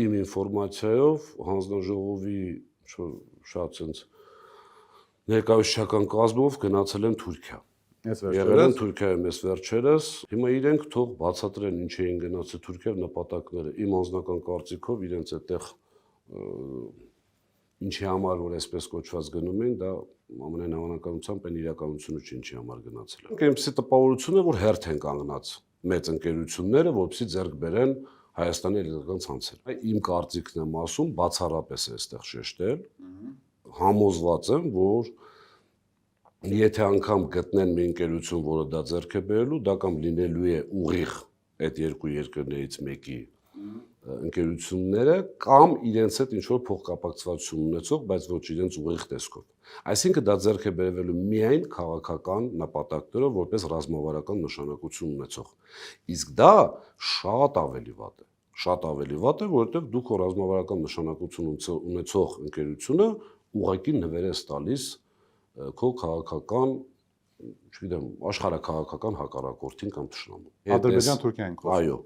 իմ ինֆորմացիայով հանձնաժողովի շատ ցենց ներկայացուցչական կազմով գնացել են Թուրքիա։ Եղել են Թուրքիայում ես վերջերս, հիմա իրենք թող բացատրեն ինչ էին գնացել Թուրքիա նպատակները։ Իմ անձնական կարծիքով իրենց այդտեղ ինչի համար որ այսպես կոչված գնում են, դա ամենայն հավանականությամբ այն իրականությունը չի ինչի համար գնացել են։ Այնպեսի տպավորություն է, որ հերթ են կանգնած մեծ ընկերությունները, որպեսզի ձեռք բերեն Հայաստանի էլեկտրական ցանցերը։ Իմ կարծիքն եմ ասում, բացառապես է այստեղ շեշտել, համոզված եմ, որ եթե անգամ գտնեն մի ընկերություն, որը դա ձեռք է բերելու, դա կամ լինելու է ուղիղ այդ երկու երկրներից մեկի ընկերությունները կամ իրենց հետ ինչ-որ փոխկապակցվածություն ունեցող, բայց ոչ իրենց ուղիղ տեսքով։ Այսինքն դա ձեռք է բերվելու միայն քաղաքական նպատակներով, որպես ռազմավարական նշանակություն ունեցող։ Իսկ դա շատ ավելի վատ է։ Շատ ավելի վատ է, որովհետև դու քո ռազմավարական նշանակություն ունեցող ընկերությունը ուղղակի նվեր ես տալիս քո քաղաքական, չգիտեմ, աշխարհաքաղաքական հակառակորդին կամ թշնամուն։ Ադրբեջան-Թուրքիային խոսքը։ Այո,